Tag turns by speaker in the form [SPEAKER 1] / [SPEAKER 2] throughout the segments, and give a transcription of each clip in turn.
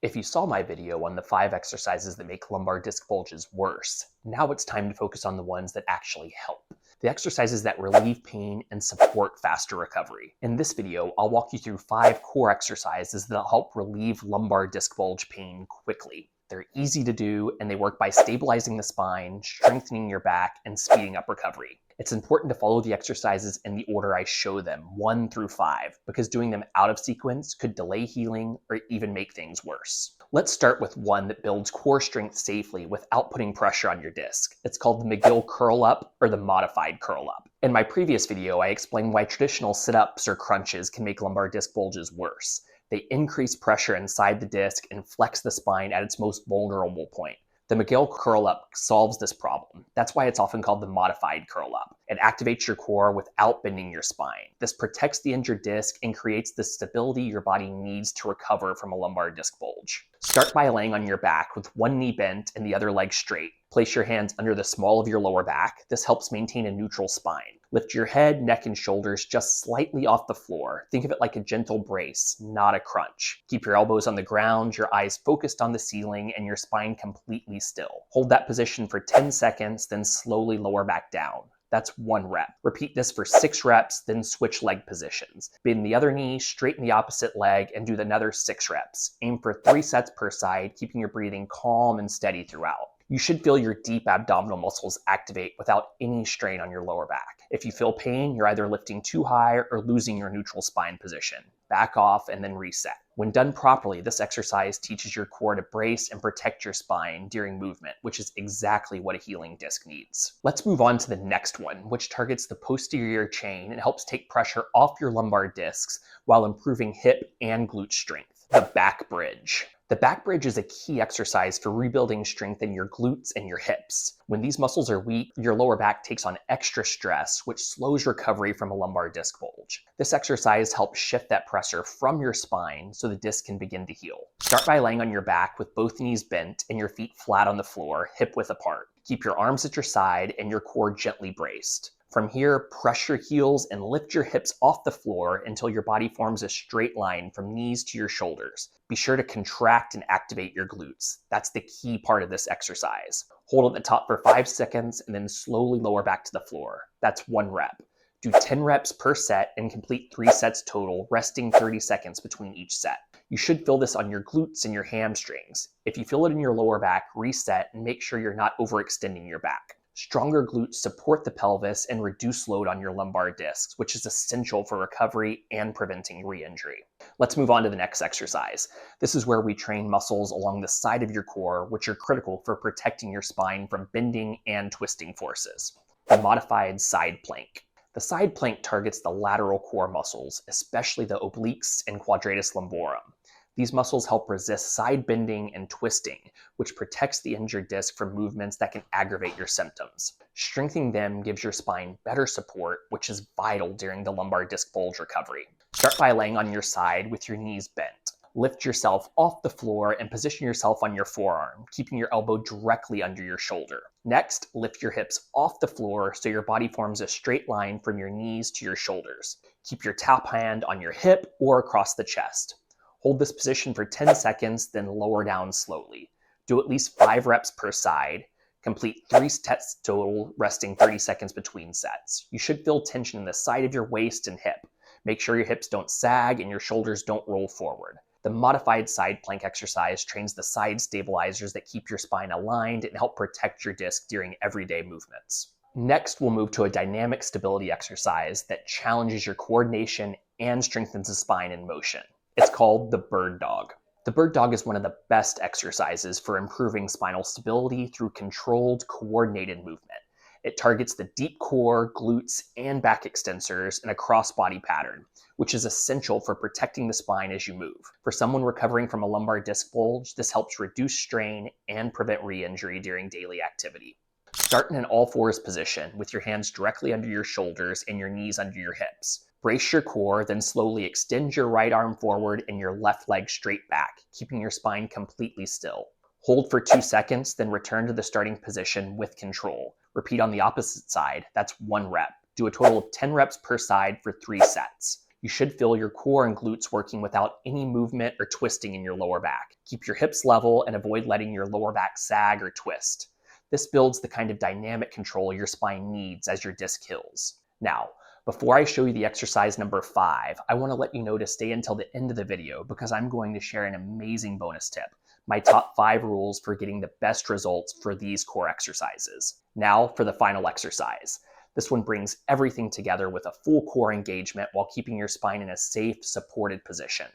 [SPEAKER 1] If you saw my video on the 5 exercises that make lumbar disc bulges worse, now it's time to focus on the ones that actually help. The exercises that relieve pain and support faster recovery. In this video, I'll walk you through 5 core exercises that help relieve lumbar disc bulge pain quickly. They're easy to do, and they work by stabilizing the spine, strengthening your back, and speeding up recovery. It's important to follow the exercises in the order I show them, 1 through 5, because doing them out of sequence could delay healing or even make things worse. Let's start with one that builds core strength safely without putting pressure on your disc. It's called the McGill curl up or the modified curl up. In my previous video, I explained why traditional sit-ups or crunches can make lumbar disc bulges worse. They increase pressure inside the disc and flex the spine at its most vulnerable point. The McGill curl-up solves this problem. That's why it's often called the modified curl-up. It activates your core without bending your spine. This protects the injured disc and creates the stability your body needs to recover from a lumbar disc bulge. Start by laying on your back with one knee bent and the other leg straight. Place your hands under the small of your lower back. This helps maintain a neutral spine. Lift your head, neck, and shoulders just slightly off the floor. Think of it like a gentle brace, not a crunch. Keep your elbows on the ground, your eyes focused on the ceiling, and your spine completely still. Hold that position for 10 seconds, then slowly lower back down. That's 1 rep. Repeat this for 6 reps, then switch leg positions. Bend the other knee, straighten the opposite leg, and do another 6 reps. Aim for 3 sets per side, keeping your breathing calm and steady throughout. You should feel your deep abdominal muscles activate without any strain on your lower back. If you feel pain, you're either lifting too high or losing your neutral spine position. Back off and then reset. When done properly, this exercise teaches your core to brace and protect your spine during movement, which is exactly what a healing disc needs. Let's move on to the next one, which targets the posterior chain and helps take pressure off your lumbar discs while improving hip and glute strength. The back bridge. The back bridge is a key exercise for rebuilding strength in your glutes and your hips. When these muscles are weak, your lower back takes on extra stress, which slows recovery from a lumbar disc bulge. This exercise helps shift that pressure from your spine so the disc can begin to heal. Start by laying on your back with both knees bent and your feet flat on the floor, hip width apart. Keep your arms at your side and your core gently braced. From here, press your heels and lift your hips off the floor until your body forms a straight line from knees to your shoulders. Be sure to contract and activate your glutes. That's the key part of this exercise. Hold at the top for 5 seconds and then slowly lower back to the floor. That's 1 rep. Do 10 reps per set and complete 3 sets total, resting 30 seconds between each set. You should feel this on your glutes and your hamstrings. If you feel it in your lower back, reset and make sure you're not overextending your back. Stronger glutes support the pelvis and reduce load on your lumbar discs, which is essential for recovery and preventing re-injury. Let's move on to the next exercise. This is where we train muscles along the side of your core, which are critical for protecting your spine from bending and twisting forces. The modified side plank. The side plank targets the lateral core muscles, especially the obliques and quadratus lumborum. These muscles help resist side bending and twisting, which protects the injured disc from movements that can aggravate your symptoms. Strengthening them gives your spine better support, which is vital during the lumbar disc bulge recovery. Start by laying on your side with your knees bent. Lift yourself off the floor and position yourself on your forearm, keeping your elbow directly under your shoulder. Next, lift your hips off the floor so your body forms a straight line from your knees to your shoulders. Keep your top hand on your hip or across the chest. Hold this position for 10 seconds, then lower down slowly. Do at least 5 reps per side. Complete 3 sets total, resting 30 seconds between sets. You should feel tension in the side of your waist and hip. Make sure your hips don't sag and your shoulders don't roll forward. The modified side plank exercise trains the side stabilizers that keep your spine aligned and help protect your disc during everyday movements. Next, we'll move to a dynamic stability exercise that challenges your coordination and strengthens the spine in motion. It's called the bird dog. The bird dog is one of the best exercises for improving spinal stability through controlled, coordinated movement. It targets the deep core, glutes, and back extensors in a cross-body pattern, which is essential for protecting the spine as you move. For someone recovering from a lumbar disc bulge, this helps reduce strain and prevent re-injury during daily activity. Start in an all-fours position with your hands directly under your shoulders and your knees under your hips. Brace your core, then slowly extend your right arm forward and your left leg straight back, keeping your spine completely still. Hold for 2 seconds, then return to the starting position with control. Repeat on the opposite side, that's 1 rep. Do a total of 10 reps per side for 3 sets. You should feel your core and glutes working without any movement or twisting in your lower back. Keep your hips level and avoid letting your lower back sag or twist. This builds the kind of dynamic control your spine needs as your disc heals. Now, before I show you the exercise number 5, I want to let you know to stay until the end of the video because I'm going to share an amazing bonus tip, my top 5 rules for getting the best results for these core exercises. Now for the final exercise. This one brings everything together with a full core engagement while keeping your spine in a safe, supported position.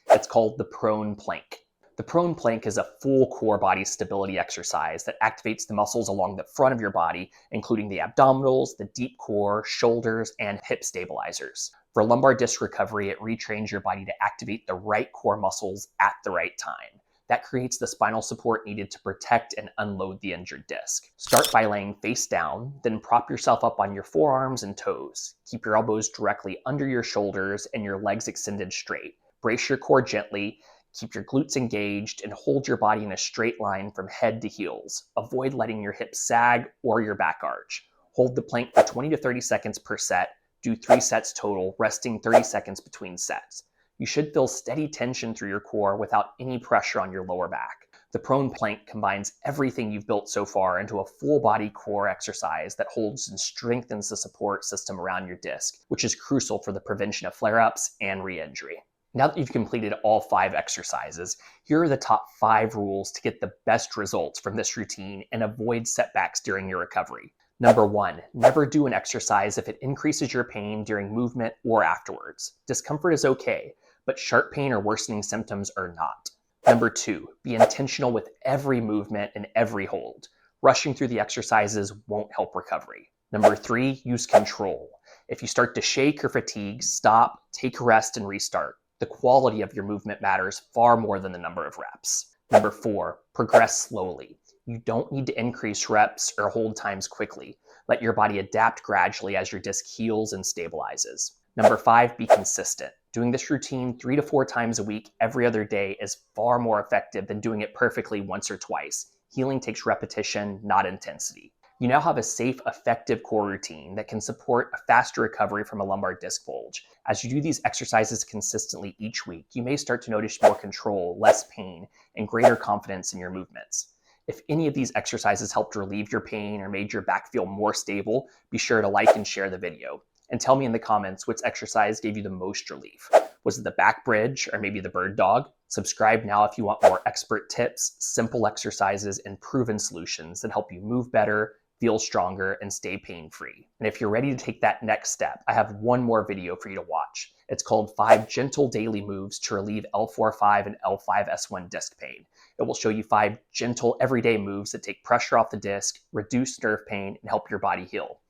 [SPEAKER 1] It's called the prone plank. The prone plank is a full core body stability exercise that activates the muscles along the front of your body, including the abdominals, the deep core, shoulders, and hip stabilizers. For lumbar disc recovery, it retrains your body to activate the right core muscles at the right time. That creates the spinal support needed to protect and unload the injured disc. Start by laying face down, then prop yourself up on your forearms and toes. Keep your elbows directly under your shoulders and your legs extended straight. Brace your core gently. Keep your glutes engaged and hold your body in a straight line from head to heels. Avoid letting your hips sag or your back arch. Hold the plank for 20 to 30 seconds per set. Do 3 sets total, resting 30 seconds between sets. You should feel steady tension through your core without any pressure on your lower back. The prone plank combines everything you've built so far into a full body core exercise that holds and strengthens the support system around your disc, which is crucial for the prevention of flare-ups and re-injury. Now that you've completed all 5 exercises, here are the top 5 rules to get the best results from this routine and avoid setbacks during your recovery. Number 1, never do an exercise if it increases your pain during movement or afterwards. Discomfort is okay, but sharp pain or worsening symptoms are not. Number 2, be intentional with every movement and every hold. Rushing through the exercises won't help recovery. Number 3, use control. If you start to shake or fatigue, stop, take a rest, and restart. The quality of your movement matters far more than the number of reps. Number 4, progress slowly. You don't need to increase reps or hold times quickly. Let your body adapt gradually as your disc heals and stabilizes. Number 5, be consistent. Doing this routine 3 to 4 times a week every other day is far more effective than doing it perfectly once or twice. Healing takes repetition, not intensity. You now have a safe, effective core routine that can support a faster recovery from a lumbar disc bulge. As you do these exercises consistently each week, you may start to notice more control, less pain, and greater confidence in your movements. If any of these exercises helped relieve your pain or made your back feel more stable, be sure to like and share the video. And tell me in the comments which exercise gave you the most relief. Was it the back bridge or maybe the bird dog? Subscribe now if you want more expert tips, simple exercises, and proven solutions that help you move better, feel stronger, and stay pain-free. And if you're ready to take that next step, I have one more video for you to watch. It's called 5 Gentle Daily Moves to Relieve L4-L5 and L5-S1 Disc Pain. It will show you 5 gentle everyday moves that take pressure off the disc, reduce nerve pain, and help your body heal.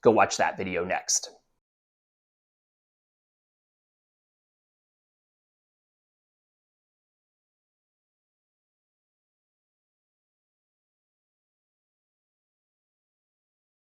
[SPEAKER 1] Go watch that video next.